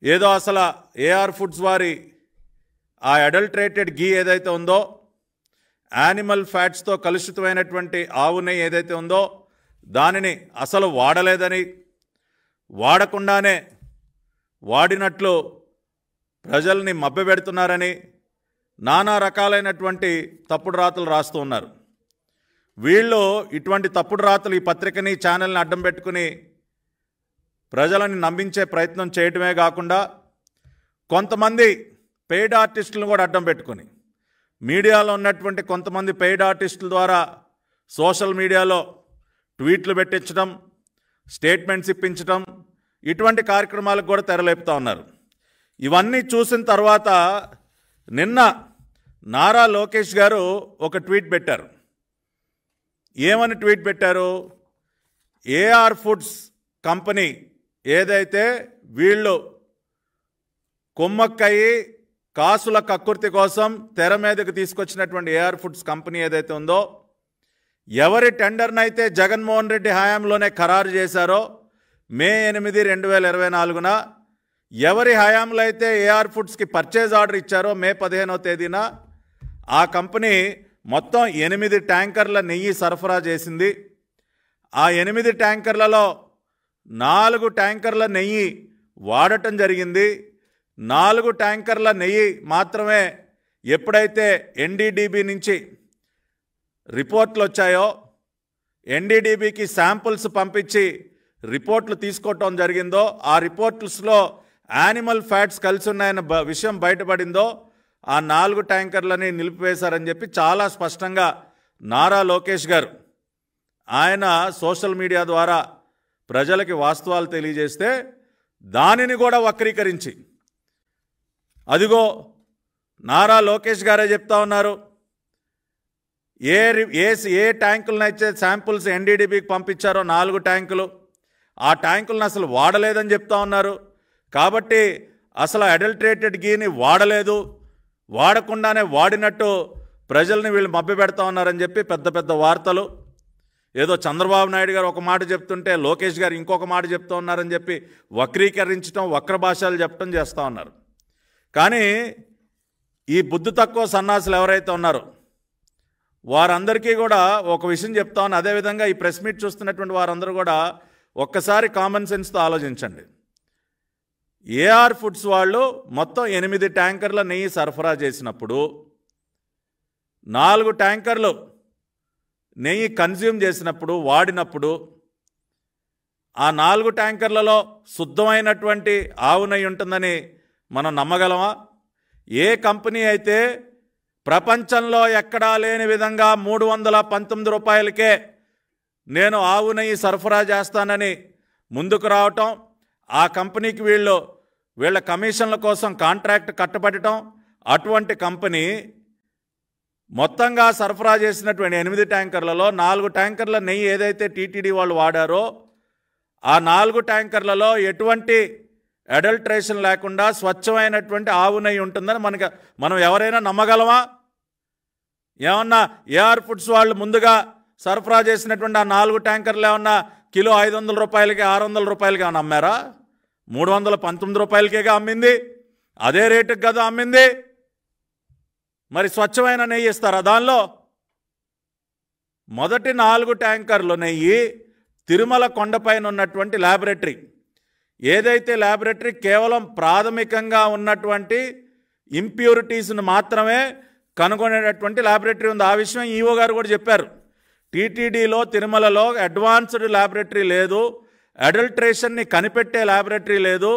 ఏదో అసలు AR foods వారి ఆ అడల్టరేటెడ్ గీ ఏదైతే ఉందో, యానిమల్ ఫ్యాట్స్తో కలుషితమైనటువంటి ఆవు నెయ్యి ఏదైతే ఉందో దానిని అసలు వాడలేదని, వాడకుండానే వాడినట్లు ప్రజల్ని మభ్యపెడుతున్నారని నానా రకాలైనటువంటి తప్పుడు రాతలు రాస్తూ ఉన్నారు. వీళ్ళు ఇటువంటి తప్పుడు రాతలు ఈ పత్రికని, ఛానల్ని అడ్డం పెట్టుకుని ప్రజలని నమ్మించే ప్రయత్నం చేయటమే కాకుండా కొంతమంది పెయిడ్ ఆర్టిస్టులను కూడా అడ్డం పెట్టుకుని మీడియాలో ఉన్నటువంటి కొంతమంది పెయిడ్ ఆర్టిస్టుల ద్వారా సోషల్ మీడియాలో ట్వీట్లు పెట్టించడం, స్టేట్మెంట్స్ ఇప్పించడం, ఇటువంటి కార్యక్రమాలకు కూడా తెరలేపుతూ ఉన్నారు. ఇవన్నీ చూసిన తర్వాత నిన్న నారా లోకేష్ గారు ఒక ట్వీట్ పెట్టారు. ఏమని ట్వీట్ పెట్టారు? ఏఆర్ ఫుడ్స్ కంపెనీ ఏదైతే వీళ్ళు కొమ్మక్కయి కాసుల కక్కుర్తి కోసం తెర మీదకి తీసుకొచ్చినటువంటి ఏఆర్ ఫుడ్స్ కంపెనీ ఏదైతే ఉందో, ఎవరి టెండర్నైతే జగన్మోహన్ రెడ్డి హయాంలోనే ఖరారు చేశారో మే 8, 2024న, ఎవరి హయాంలో అయితే ఏఆర్ ఫుడ్స్కి పర్చేజ్ ఆర్డర్ ఇచ్చారో మే 15వ తేదీన, ఆ కంపెనీ మొత్తం 8 ట్యాంకర్ల నెయ్యి సరఫరా చేసింది. ఆ 8 ట్యాంకర్లలో 4 ట్యాంకర్ల నెయ్యి వాడటం జరిగింది. 4 ట్యాంకర్ల నెయ్యి మాత్రమే ఎప్పుడైతే ఎన్డీడీబీ నుంచి రిపోర్ట్లు వచ్చాయో, ఎన్డీడీబీకి శాంపుల్స్ పంపించి రిపోర్ట్లు తీసుకోవటం జరిగిందో, ఆ రిపోర్ట్స్లో యానిమల్ ఫ్యాట్స్ కలిసి ఉన్నాయన్న విషయం బయటపడిందో, ఆ 4 ట్యాంకర్లని నిలిపివేశారని చెప్పి చాలా స్పష్టంగా నారా లోకేష్ గారు ఆయన సోషల్ మీడియా ద్వారా ప్రజలకి వాస్తవాలు తెలియజేస్తే, దానిని కూడా వక్రీకరించి అదిగో నారా లోకేష్ గారే చెప్తా ఉన్నారు, ఏ ట్యాంకులనైతే శాంపుల్స్ ఎన్డీడీబీకి పంపించారో 4 ట్యాంకులు, ఆ ట్యాంకులను అసలు వాడలేదని చెప్తా ఉన్నారు. కాబట్టి అసలు అడల్టరేటెడ్ గీని వాడలేదు, వాడకుండానే వాడినట్టు ప్రజల్ని వీళ్ళు మభ్యపెడతా ఉన్నారని చెప్పి పెద్ద పెద్ద వార్తలు. ఏదో చంద్రబాబు నాయుడు గారు ఒక మాట చెప్తుంటే లోకేష్ గారు ఇంకొక మాట చెప్తూ ఉన్నారని చెప్పి వక్రీకరించడం, వక్ర భాషలు చెప్పడం చేస్తూ ఉన్నారు. కానీ ఈ బుద్ధి తక్కువ సన్నాసులు ఎవరైతే ఉన్నారో వారందరికీ కూడా ఒక విషయం చెప్తా ఉన్నాను. అదేవిధంగా ఈ ప్రెస్ మీట్ చూస్తున్నటువంటి వారందరూ కూడా ఒక్కసారి కామన్ సెన్స్తో ఆలోచించండి. ఏఆర్ ఫుడ్స్ వాళ్ళు మొత్తం 8 ట్యాంకర్ల నెయ్యి సరఫరా చేసినప్పుడు 4 ట్యాంకర్లు నెయ్యి కన్జ్యూమ్ చేసినప్పుడు, వాడినప్పుడు ఆ 4 ట్యాంకర్లలో శుద్ధమైనటువంటి ఆవు నెయ్యి ఉంటుందని మనం నమ్మగలమా? ఏ కంపెనీ అయితే ప్రపంచంలో ఎక్కడా లేని విధంగా 319 రూపాయలకే నేను ఆవు నెయ్యి సరఫరా చేస్తానని ముందుకు రావటం, ఆ కంపెనీకి వీళ్ళ కమిషన్ల కోసం కాంట్రాక్ట్ కట్టబెట్టడం, అటువంటి కంపెనీ మొత్తంగా సరఫరా చేసినటువంటి 8 ట్యాంకర్లలో 4 ట్యాంకర్ల నెయ్యి ఏదైతే టీటీడీ వాళ్ళు వాడారో ఆ 4 ట్యాంకర్లలో ఎటువంటి అడల్ట్రేషన్ లేకుండా స్వచ్ఛమైనటువంటి ఆవు నెయ్యి ఉంటుందని మనం ఎవరైనా నమ్మగలమా? ఏమన్నా ఏఆర్ ఫుడ్స్ వాళ్ళు ముందుగా సరఫరా చేసినటువంటి ఆ 4 ట్యాంకర్లు ఏమన్నా కిలో 500 రూపాయలకి 600 రూపాయలకి ఏమన్నా అమ్మారా? 319 రూపాయలకేగా అమ్మింది, అదే రేటుకి కదా అమ్మింది. మరి స్వచ్ఛమైన నెయ్యి ఇస్తారా దానిలో? మొదటి 4 ట్యాంకర్లు నెయ్యి తిరుమల కొండపైన ఉన్నటువంటి ల్యాబొరేటరీ, ఏదైతే ల్యాబొరేటరీ కేవలం ప్రాథమికంగా ఉన్నటువంటి ఇంప్యూరిటీస్ను మాత్రమే కనుగొనేటటువంటి ల్యాబొరేటరీ ఉంది. ఆ విషయం ఈఓ గారు కూడా చెప్పారు. టీటీడీలో తిరుమలలో అడ్వాన్స్డ్ ల్యాబొరేటరీ లేదు, అడల్ట్రేషన్ని కనిపెట్టే ల్యాబొరేటరీ లేదు.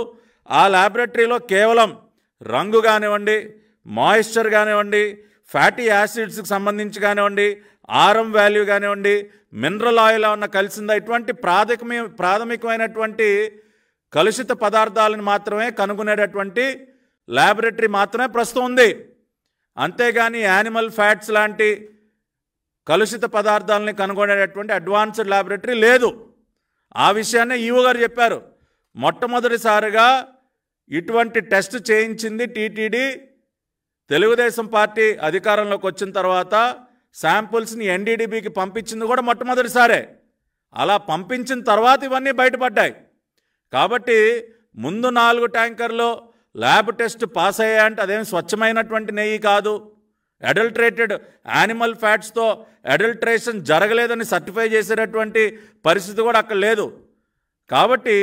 ఆ ల్యాబొరేటరీలో కేవలం రంగు కానివ్వండి, మాయిశ్చర్ కానివ్వండి, ఫ్యాటీ యాసిడ్స్కి సంబంధించి కానివ్వండి, ఆరం వాల్యూ కానివ్వండి, మినరల్ ఆయిల్ ఏమన్నా కలిసిందా, ఇటువంటి ప్రాథమికమైనటువంటి కలుషిత పదార్థాలను మాత్రమే కనుగొనేటటువంటి ల్యాబొరేటరీ మాత్రమే ప్రస్తుతం ఉంది. అంతేగాని యానిమల్ ఫ్యాట్స్ లాంటి కలుషిత పదార్థాలని కనుగొనేటటువంటి అడ్వాన్స్డ్ ల్యాబొరేటరీ లేదు. ఆ విషయాన్నే ఈవో గారు చెప్పారు. మొట్టమొదటిసారిగా ఇటువంటి టెస్ట్ చేయించింది టీటీడీ తెలుగుదేశం పార్టీ అధికారంలోకి వచ్చిన తర్వాత శాంపుల్స్ని ఎన్డీడీబీకి పంపించింది కూడా మొట్టమొదటిసారే. అలా పంపించిన తర్వాత ఇవన్నీ బయటపడ్డాయి. కాబట్టి ముందు 4 ట్యాంకర్లు ల్యాబ్ టెస్ట్ పాస్ అయ్యాయంటే అదేం స్వచ్ఛమైనటువంటి నెయ్యి కాదు. అడల్ట్రేటెడ్ యానిమల్ ఫ్యాట్స్తో అడల్ట్రేషన్ జరగలేదని సర్టిఫై చేసేటటువంటి పరిస్థితి కూడా అక్కడ లేదు. కాబట్టి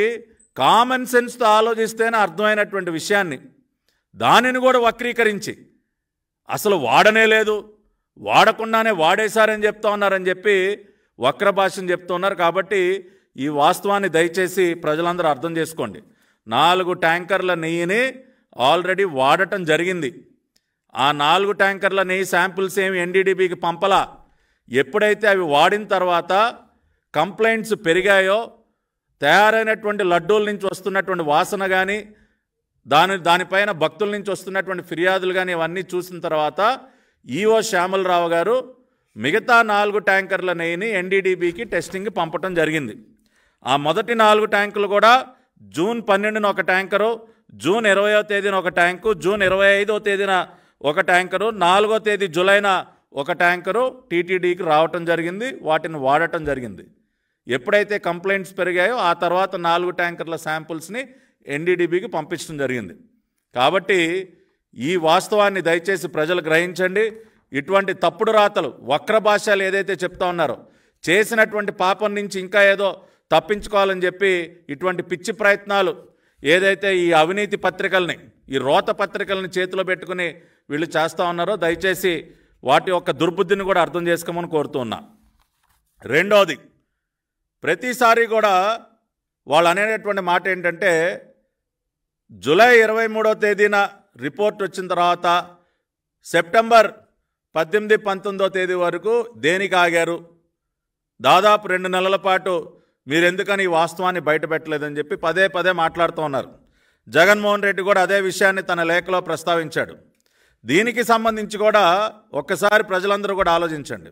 కామన్ సెన్స్తో ఆలోచిస్తేనే అర్థమైనటువంటి విషయాన్ని దానిని కూడా వక్రీకరించి అసలు వాడనే లేదు, వాడకుండానే వాడేశారని చెప్తా ఉన్నారని చెప్పి వక్ర భాషను చెప్తూ ఉన్నారు. కాబట్టి ఈ వాస్తవాన్ని దయచేసి ప్రజలందరూ అర్థం చేసుకోండి. 4 ట్యాంకర్ల నెయ్యిని ఆల్రెడీ వాడటం జరిగింది. ఆ 4 ట్యాంకర్ల నెయ్యి శాంపిల్స్ ఏమి ఎన్డీడీబీకి పంపలా. ఎప్పుడైతే అవి వాడిన తర్వాత కంప్లైంట్స్ పెరిగాయో, తయారైనటువంటి లడ్డూల నుంచి వస్తున్నటువంటి వాసన కానీ దానిపైన భక్తుల నుంచి వస్తున్నటువంటి ఫిర్యాదులు కానీ ఇవన్నీ చూసిన తర్వాత ఈఓ శ్యామలరావు గారు మిగతా 4 ట్యాంకర్ల నెయ్యిని ఎన్డీడీబీకి టెస్టింగ్కి పంపటం జరిగింది. ఆ మొదటి 4 ట్యాంకులు కూడా జూన్ 12న ఒక ట్యాంకరు, జూన్ 20వ తేదీన ఒక ట్యాంకు, జూన్ 25వ తేదీన ఒక ట్యాంకరు, 4వ తేదీ జూలైన ఒక ట్యాంకరు టీటీడీకి రావటం జరిగింది. వాటిని వాడటం జరిగింది. ఎప్పుడైతే కంప్లైంట్స్ పెరిగాయో ఆ తర్వాత 4 ట్యాంకర్ల శాంపుల్స్ని ఎన్డీడీబీకి పంపించడం జరిగింది. కాబట్టి ఈ వాస్తవాన్ని దయచేసి ప్రజలు గ్రహించండి. ఇటువంటి తప్పుడు రాతలు, వక్ర భాషలు ఏదైతే చెప్తా ఉన్నారో, చేసినటువంటి పాపం నుంచి ఇంకా ఏదో తప్పించుకోవాలని చెప్పి ఇటువంటి పిచ్చి ప్రయత్నాలు ఏదైతే ఈ అవినీతి పత్రికల్ని, ఈ రోత పత్రికల్ని చేతిలో పెట్టుకుని వీళ్ళు చేస్తూ ఉన్నారో దయచేసి వాటి యొక్క దుర్బుద్ధిని కూడా అర్థం చేసుకోమని కోరుతూ ఉన్నా. రెండోది, ప్రతిసారి కూడా వాళ్ళు అనేటటువంటి మాట ఏంటంటే జూలై 23వ తేదీన రిపోర్ట్ వచ్చిన తర్వాత సెప్టెంబర్ 18, 19వ తేదీ వరకు దేనికి ఆగారు? దాదాపు 2 నెలల పాటు మీరెందుకని ఈ వాస్తవాన్ని బయటపెట్టలేదని చెప్పి పదే పదే మాట్లాడుతూ ఉన్నారు. జగన్మోహన్ రెడ్డి కూడా అదే విషయాన్ని తన లేఖలో ప్రస్తావించాడు. దీనికి సంబంధించి కూడా ఒక్కసారి ప్రజలందరూ కూడా ఆలోచించండి.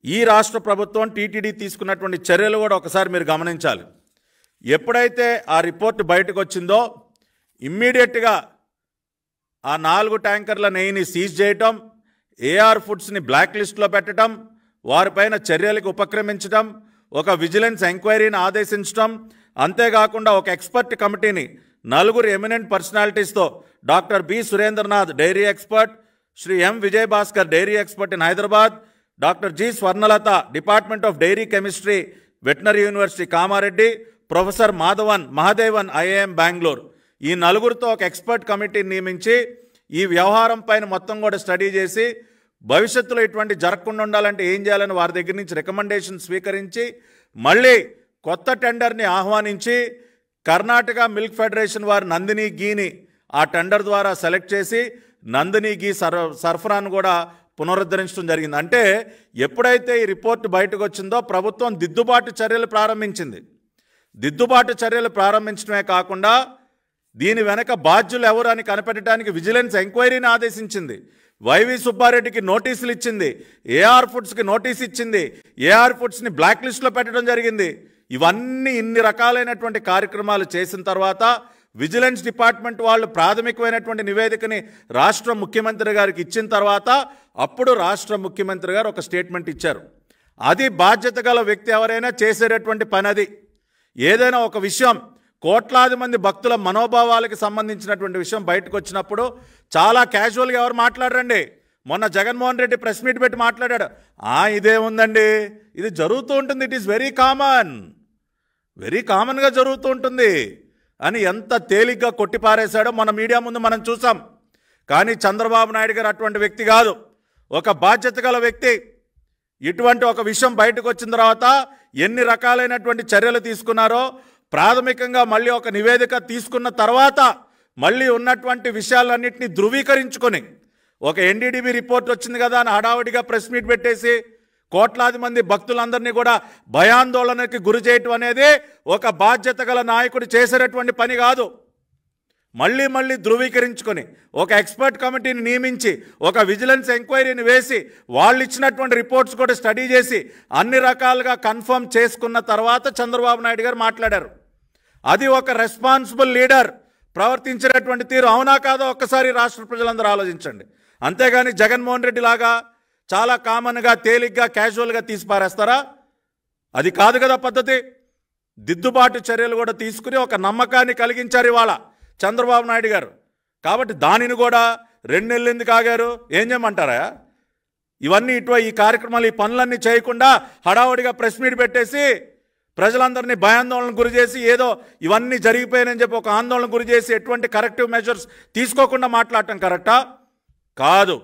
ఈ రాష్ట్ర ప్రభుత్వం టీటీడీ తీసుకున్నటువంటి చర్యలు కూడా ఒకసారి మీరు గమనించాలి. ఎప్పుడైతే ఆ రిపోర్ట్ బయటకు వచ్చిందో ఇమ్మీడియట్గా ఆ 4 ట్యాంకర్ల నెయ్యిని సీజ్ చేయటం, ఏఆర్ ఫుడ్స్ని బ్లాక్ లిస్ట్లో పెట్టడం, వారిపైన చర్యలకు ఉపక్రమించడం, ఒక విజిలెన్స్ ఎంక్వైరీని ఆదేశించడం, అంతేకాకుండా ఒక ఎక్స్పర్ట్ కమిటీని 4 ఎమినెంట్ పర్సనాలిటీస్తో doctor B Surendranath dairy expert, Shri M Vijayabhaskar dairy expert in Hyderabad, doctor G Swarnalatha department of dairy chemistry veterinary university Kamareddy, professor Mahadevan IIM Bengaluru, ఈ 4తో ఒక ఎక్స్పర్ట్ కమిటీని నియమించి ఈ వ్యవహారం పైన మొత్తం కూడా స్టడీ చేసి భవిష్యత్తులో ఇటువంటి జరగకుండా ఉండాలంటే ఏం చేయాలని వారి దగ్గర నుంచి రికమెండేషన్ స్వీకరించి మళ్ళీ కొత్త టెండర్ని ఆహ్వానించి కర్ణాటక మిల్క్ ఫెడరేషన్ వారు నందిని గీని ఆ టెండర్ ద్వారా సెలెక్ట్ చేసి నందిని గీ సరఫరాను కూడా పునరుద్ధరించడం జరిగింది. అంటే ఎప్పుడైతే ఈ రిపోర్ట్ బయటకు వచ్చిందో ప్రభుత్వం దిద్దుబాటు చర్యలు ప్రారంభించింది. దిద్దుబాటు చర్యలు ప్రారంభించడమే కాకుండా దీని వెనక బాధ్యులు ఎవరు అని కనిపెట్టడానికి విజిలెన్స్ ఎంక్వైరీని ఆదేశించింది. వైవి సుబ్బారెడ్డికి నోటీసులు ఇచ్చింది, ఏఆర్ ఫుడ్స్కి నోటీస్ ఇచ్చింది, ఏఆర్ ఫుడ్స్ని బ్లాక్ లిస్ట్లో పెట్టడం జరిగింది. ఇవన్నీ ఇన్ని రకాలైనటువంటి కార్యక్రమాలు చేసిన తర్వాత విజిలెన్స్ డిపార్ట్మెంట్ వాళ్ళు ప్రాథమికమైనటువంటి నివేదికని రాష్ట్ర ముఖ్యమంత్రి గారికి ఇచ్చిన తర్వాత అప్పుడు రాష్ట్ర ముఖ్యమంత్రి గారు ఒక స్టేట్మెంట్ ఇచ్చారు. అది బాధ్యత గల వ్యక్తి ఎవరైనా చేసేటటువంటి పని. అది ఏదైనా ఒక విషయం కోట్లాది మంది భక్తుల మనోభావాలకి సంబంధించినటువంటి విషయం బయటకు వచ్చినప్పుడు చాలా క్యాజువల్గా ఎవరు మాట్లాడరండి. మొన్న జగన్మోహన్ రెడ్డి ప్రెస్ మీట్ పెట్టి మాట్లాడాడు. ఇదేముందండి, ఇది జరుగుతూ ఉంటుంది, ఇట్ ఈస్ వెరీ కామన్గా జరుగుతూ ఉంటుంది అని ఎంత తేలిగ్గా కొట్టిపారేశాడో మన మీడియా ముందు మనం చూసాం. కానీ చంద్రబాబు నాయుడు గారు అటువంటి వ్యక్తి కాదు, ఒక బాధ్యత గల వ్యక్తి. ఇటువంటి ఒక విషయం బయటకు వచ్చిన తర్వాత ఎన్ని రకాలైనటువంటి చర్యలు తీసుకున్నారో ప్రాథమికంగా మళ్ళీ ఒక నివేదిక తీసుకున్న తర్వాత మళ్ళీ ఉన్నటువంటి విషయాలన్నింటినీ ధృవీకరించుకొని ఒక ఎన్డీడీబీ రిపోర్ట్ వచ్చింది కదా అని హడావుడిగా ప్రెస్ మీట్ పెట్టేసి కోట్లాది మంది భక్తులందరినీ కూడా భయాందోళనకి గురి చేయటం అనేది ఒక బాధ్యత గల నాయకుడు చేసేటటువంటి పని కాదు. మళ్ళీ ధృవీకరించుకొని ఒక ఎక్స్పర్ట్ కమిటీని నియమించి ఒక విజిలెన్స్ ఎంక్వైరీని వేసి వాళ్ళు ఇచ్చినటువంటి రిపోర్ట్స్ కూడా స్టడీ చేసి అన్ని రకాలుగా కన్ఫర్మ్ చేసుకున్న తర్వాత చంద్రబాబు నాయుడు గారు మాట్లాడారు. అది ఒక రెస్పాన్సిబుల్ లీడర్ ప్రవర్తించినటువంటి తీరు అవునా కాదో ఒక్కసారి రాష్ట్ర ప్రజలందరూ ఆలోచించండి. అంతేగాని జగన్మోహన్ రెడ్డి లాగా చాలా కామన్గా తేలిగ్గా క్యాజువల్గా తీసి పారేస్తారా? అది కాదు కదా పద్ధతి. దిద్దుబాటు చర్యలు కూడా తీసుకుని ఒక నమ్మకాన్ని కలిగించారు ఇవాళ చంద్రబాబు నాయుడు గారు. కాబట్టి దానిని కూడా 2 నెలలు ఎందుకు ఆగారు? ఏం చేయమంటారా? ఇవన్నీ ఈ కార్యక్రమాలు, ఈ పనులన్నీ చేయకుండా హడావుడిగా ప్రెస్ మీట్ పెట్టేసి ప్రజలందరినీ భయాందోళనకు గురి చేసి ఏదో ఇవన్నీ జరిగిపోయాయని చెప్పి ఒక ఆందోళనకు గురి చేసి ఎటువంటి కరెక్టివ్ మెజర్స్ తీసుకోకుండా మాట్లాడటం కరెక్టా? కాదు.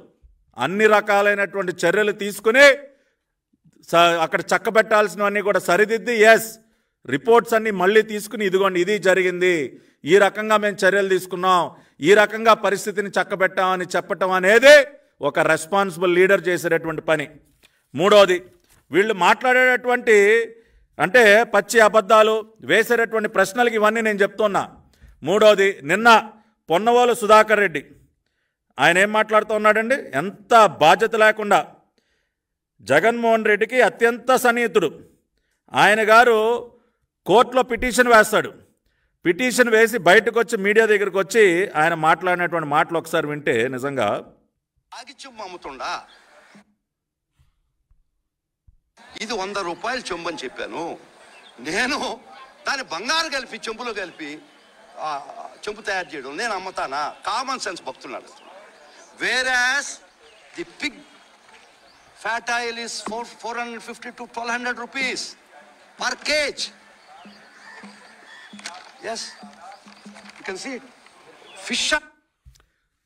అన్ని రకాలైనటువంటి చర్యలు తీసుకుని అక్కడ చక్కబెట్టాల్సినవన్నీ కూడా సరిదిద్ది, ఎస్ రిపోర్ట్స్ అన్నీ మళ్ళీ తీసుకుని ఇదిగోండి ఇది జరిగింది, ఈ రకంగా మేము చర్యలు తీసుకున్నాం, ఈ రకంగా పరిస్థితిని చక్కబెట్టామని చెప్పటం అనేది ఒక రెస్పాన్సిబుల్ లీడర్ చేసేటటువంటి పని. మూడోది, వీళ్ళు మాట్లాడేటటువంటి అంటే పచ్చి అబద్ధాలు వేసేటటువంటి ప్రశ్నలకి ఇవన్నీ నేను చెప్తున్నా. మూడోది, నిన్న పొన్నవోలు సుధాకర్ రెడ్డి ఆయన ఏం మాట్లాడుతూ ఉన్నాడండి? ఎంత బాధ్యత లేకుండా జగన్మోహన్ రెడ్డికి అత్యంత సన్నిహితుడు ఆయన గారు కోర్టులో పిటిషన్ వేస్తాడు. పిటిషన్ వేసి బయటకు వచ్చి మీడియా దగ్గరికి వచ్చి ఆయన మాట్లాడినటువంటి మాటలు ఒకసారి వింటే నిజంగా అమ్ముతుండా ఇది 100 రూపాయలు చెంబు అని చెప్పాను నేను. దాని బంగారు కలిపి చెంబులో కలిపి చెంబు తయారు చేయడం నేను అమ్ముతానా? కామన్ సెన్స్ భక్తున్నాడు. Whereas the pig fat oil is 450 to 1200 rupees per kg. Yes, you can see it. Fish.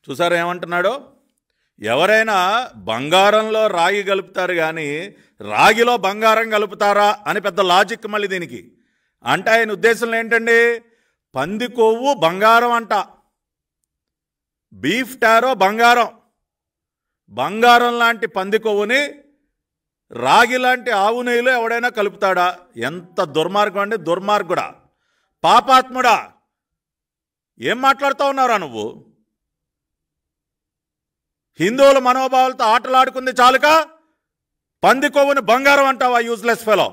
చూసారా ఏమంటున్నాడో? ఎవరైనా బంగారంలో రాగి కలుపుతారు కానీ రాగిలో బంగారం కలుపుతారా అని పెద్ద లాజిక్ మళ్ళీ దీనికి. అంటే ఆయన ఉద్దేశంలో ఏంటండి? పంది కొవ్వు బంగారం అంట, బీఫ్ టారో బంగారం, బంగారం లాంటి పంది కొవ్వుని రాగి లాంటి ఆవు నెయ్యిలో ఎవడైనా కలుపుతాడా? ఎంత దుర్మార్గం అండి! దుర్మార్గుడా, పాపాత్ముడా, ఏం మాట్లాడుతూ ఉన్నారా నువ్వు? హిందువుల మనోభావాలతో ఆటలాడుకుంది చాలుక పంది కొవ్వుని బంగారం అంటావా? Useless fellow.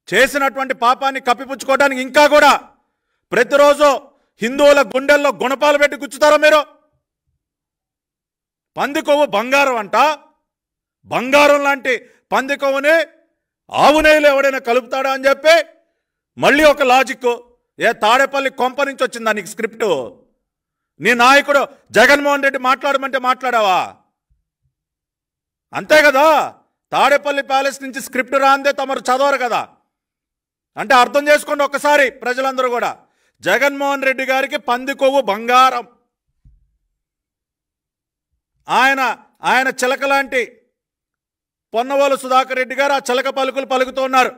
చేసినటువంటి పాపాన్ని కప్పిపుచ్చుకోవడానికి ఇంకా కూడా ప్రతిరోజు హిందువుల గుండెల్లో గుణపాలు పెట్టి గుచ్చుతారా మీరు? పంది కొవ్వు బంగారం అంట, బంగారం లాంటి పంది కొవ్వుని ఆవు నెయ్యిలో ఎవడైనా కలుపుతాడా అని చెప్పి మళ్ళీ ఒక లాజిక్. తాడేపల్లి కొంప నుంచి వచ్చిందా నీకు స్క్రిప్టు? నీ నాయకుడు జగన్మోహన్ రెడ్డి మాట్లాడమంటే మాట్లాడావా? అంతే కదా. తాడేపల్లి ప్యాలెస్ నుంచి స్క్రిప్ట్ రాందే తమరు చదవరు కదా. అంటే అర్థం చేసుకోండి ఒక్కసారి ప్రజలందరూ కూడా. జగన్మోహన్ రెడ్డి గారికి పంది కొవ్వు బంగారం. ఆయన చిలక లాంటి పొన్నవోలు సుధాకర్ రెడ్డి గారు ఆ చిలక పలుకులు పలుకుతూ ఉన్నారు.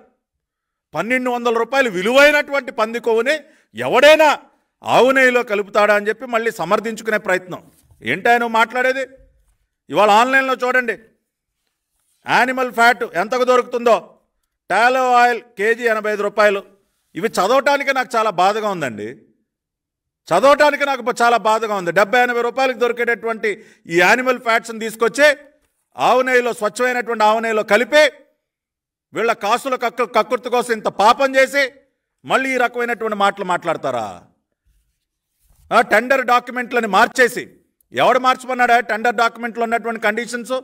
1200 రూపాయలు విలువైనటువంటి పంది కొవ్వుని ఎవడైనా ఆవు నెయ్యిలో కలుపుతాడా అని చెప్పి మళ్ళీ సమర్థించుకునే ప్రయత్నం. ఏంటో మాట్లాడేది? ఇవాళ ఆన్లైన్లో చూడండి, యానిమల్ ఫ్యాట్ ఎంతకు దొరుకుతుందో. టాలో ఆయిల్ కేజీ 85 రూపాయలు. ఇవి చదవటానికి నాకు చాలా బాధగా ఉందండి. చదవటానికి నాకు చాలా బాధగా ఉంది. 70-80 రూపాయలకు దొరికేటటువంటి ఈ యానిమల్ ఫ్యాట్స్ని తీసుకొచ్చి ఆవు నెయ్యిలో, స్వచ్ఛమైనటువంటి ఆవు నెయ్యిలో కలిపి వీళ్ళ కాసుల కక్కుర్తి కోసం ఇంత పాపం చేసి మళ్ళీ ఈ రకమైనటువంటి మాటలు మాట్లాడతారా? టెండర్ డాక్యుమెంట్లని మార్చేసి, ఎవడు మార్చమన్నాడా టెండర్ డాక్యుమెంట్లో ఉన్నటువంటి కండిషన్స్?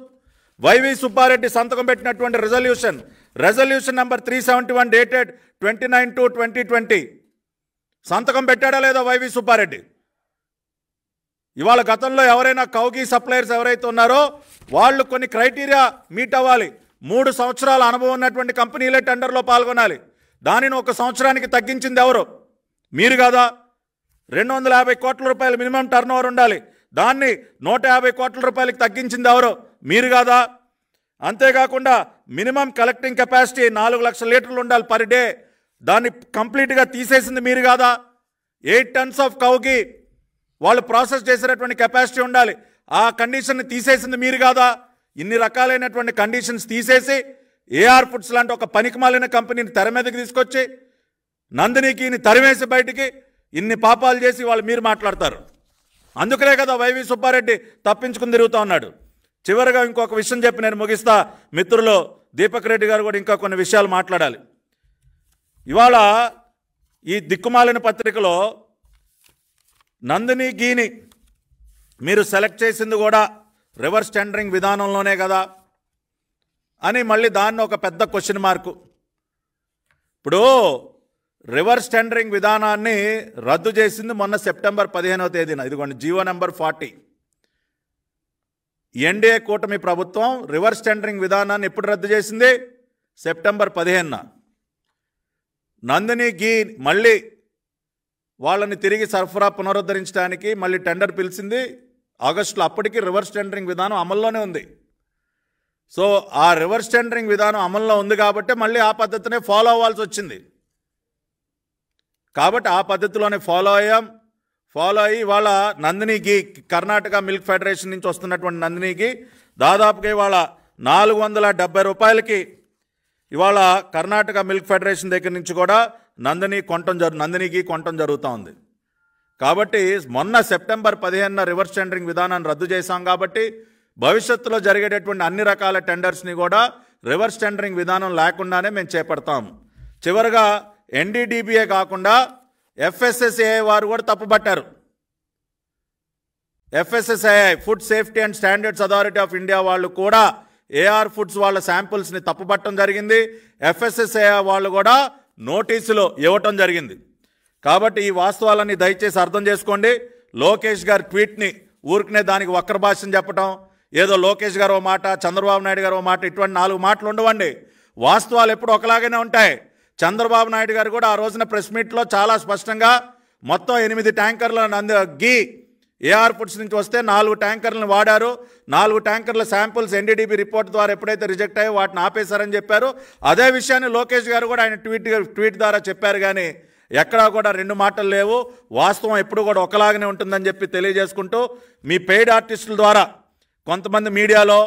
వైవి సుబ్బారెడ్డి సంతకం పెట్టినటువంటి రెజల్యూషన్ నెంబర్ 371 డేటెడ్ 29/2/2020 సంతకం పెట్టాడా లేదా వైవి సుబ్బారెడ్డి? ఇవాళ గతంలో ఎవరైనా కౌగి సప్లయర్స్ ఎవరైతే ఉన్నారో వాళ్ళు కొన్ని క్రైటీరియా మీట్ అవ్వాలి. 3 సంవత్సరాల అనుభవం ఉన్నటువంటి కంపెనీలే టెండర్లో పాల్గొనాలి. దానిని 1 సంవత్సరానికి తగ్గించింది ఎవరు? మీరు కాదా? 250 కోట్ల రూపాయలు మినిమం టర్న్ ఓవర్ ఉండాలి. దాన్ని 150 కోట్ల రూపాయలకి తగ్గించింది ఎవరు? మీరు కాదా? అంతేకాకుండా మినిమం కలెక్టింగ్ కెపాసిటీ 4 లక్షల లీటర్లు ఉండాలి పర్ డే. దాన్ని కంప్లీట్గా తీసేసింది మీరు కాదా? 8 టన్స్ ఆఫ్ కౌకి వాళ్ళు ప్రాసెస్ చేసేటటువంటి కెపాసిటీ ఉండాలి. ఆ కండిషన్ని తీసేసింది మీరు కాదా? ఇన్ని రకాలైనటువంటి కండిషన్స్ తీసేసి ఏఆర్ ఫుడ్స్ లాంటి ఒక పనికిమాలిన కంపెనీని తెర మీదకి తీసుకొచ్చి నందినికి తరిమేసి బయటికి ఇన్ని పాపాలు చేసి వాళ్ళు మీరు మాట్లాడతారు. అందుకనే కదా వైవి సుబ్బారెడ్డి తప్పించుకుని తిరుగుతూ ఉన్నాడు. చివరిగా ఇంకొక విషయం చెప్పి నేను ముగిస్తా. మిత్రులు దీపక్ రెడ్డి గారు కూడా ఇంకా కొన్ని విషయాలు మాట్లాడాలి. ఇవాళ ఈ దిక్కుమాలిన పత్రికలో నందిని గీని మీరు సెలెక్ట్ చేసింది కూడా రివర్స్ టెండరింగ్ విధానంలోనే కదా అని మళ్ళీ దాన్ని ఒక పెద్ద క్వశ్చన్ మార్కు. ఇప్పుడు రివర్స్ టెండరింగ్ విధానాన్ని రద్దు చేసింది మొన్న సెప్టెంబర్ 15వ తేదీన. ఇదిగోండి జీవో నెంబర్ 40. ఎన్డీఏ కూటమి ప్రభుత్వం రివర్స్ టెండరింగ్ విధానాన్ని ఎప్పుడు రద్దు చేసింది? సెప్టెంబర్ 15న. నందిని ఘీ మళ్ళీ వాళ్ళని తిరిగి సరఫరా పునరుద్ధరించడానికి మళ్ళీ టెండర్ పిలిచింది ఆగస్టులో. అప్పటికి రివర్స్ టెండరింగ్ విధానం అమల్లోనే ఉంది. సో ఆ రివర్స్ టెండరింగ్ విధానం అమల్లో ఉంది కాబట్టి మళ్ళీ ఆ పద్ధతినే ఫాలో అవ్వాల్సి వచ్చింది. కాబట్టి ఆ పద్ధతిలోనే ఫాలో అయ్యి ఇవాళ నందిని ఘీ, కర్ణాటక మిల్క్ ఫెడరేషన్ నుంచి వస్తున్నటువంటి నందిని ఘీ దాదాపుగా ఇవాళ 470 రూపాయలకి ఇవాళ కర్ణాటక మిల్క్ ఫెడరేషన్ దగ్గర నుంచి కూడా నందిని ఘీ కొనటం జరుగుతూ ఉంది. కాబట్టి మొన్న సెప్టెంబర్ 15న రివర్స్ టెండరింగ్ విధానాన్ని రద్దు చేశాం కాబట్టి భవిష్యత్తులో జరిగేటటువంటి అన్ని రకాల టెండర్స్ని కూడా రివర్స్ టెండరింగ్ విధానం లేకుండానే మేము చేపడతాము. చివరిగా ఎన్డీడీబీఏ కాకుండా ఎఫ్ఎస్ఎస్ఏఐ వారు కూడా తప్పుపట్టారు. FSSAI food safety and standards authority of India వాళ్ళు కూడా ఏఆర్ ఫుడ్స్ వాళ్ళ శాంపుల్స్ని తప్పుపట్టడం జరిగింది. ఎఫ్ఎస్ఎస్ఏఐ వాళ్ళు కూడా నోటీసులు ఇవ్వటం జరిగింది. కాబట్టి ఈ వాస్తవాలన్నీ దయచేసి అర్థం చేసుకోండి. లోకేష్ గారి ట్వీట్ని ఊరికనే దానికి వక్ర భాషను చెప్పటం, ఏదో లోకేష్ గారు ఓ మాట, చంద్రబాబు నాయుడు గారు ఓ మాట, ఇటువంటి 4 మాటలు ఉండవండి. వాస్తవాలు ఎప్పుడు ఒకలాగానే ఉంటాయి. చంద్రబాబు నాయుడు గారు కూడా ఆ రోజున ప్రెస్ మీట్లో చాలా స్పష్టంగా మొత్తం 8 ట్యాంకర్ల ఘీ ఏఆర్ ఫుడ్స్ నుంచి వస్తే 4 ట్యాంకర్లను వాడారు. 4 ట్యాంకర్ల శాంపుల్స్ ఎన్డీడీబీ రిపోర్ట్ ద్వారా ఎప్పుడైతే రిజెక్ట్ అయ్యో వాటిని ఆపేశారని చెప్పారు. అదే విషయాన్ని లోకేష్ గారు కూడా ఆయన ట్వీట్ ద్వారా చెప్పారు. కానీ ఎక్కడా కూడా 2 మాటలు లేవు. వాస్తవం ఎప్పుడు కూడా ఒకలాగానే ఉంటుందని చెప్పి తెలియజేసుకుంటూ, మీ పెయిడ్ ఆర్టిస్టుల ద్వారా కొంతమంది మీడియాలో,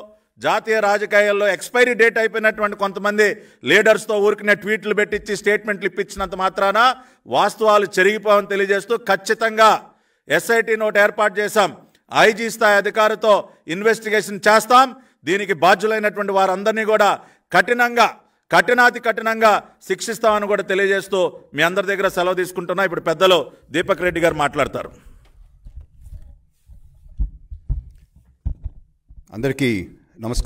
జాతీయ రాజకీయాల్లో ఎక్స్పైరీ డేట్ అయిపోయినటువంటి కొంతమంది లీడర్స్తో ఊరికినే ట్వీట్లు పెట్టించి స్టేట్మెంట్లు ఇప్పించినంత మాత్రాన వాస్తవాలు చెరిగిపోవని తెలియజేస్తూ, ఖచ్చితంగా ఎస్ఐటీ నోట్ ఏర్పాటు చేశాం. ఐజీ స్థాయి అధికారితో ఇన్వెస్టిగేషన్ చేస్తాం. దీనికి బాధ్యులైనటువంటి వారందరినీ కూడా కఠినంగా శిక్షిస్తామని కూడా తెలియజేస్తూ మీ అందరి దగ్గర సెలవు తీసుకుంటున్నా. ఇప్పుడు పెద్దలు దీపక్ రెడ్డి గారు మాట్లాడతారు. అందరికీ నమస్కారం.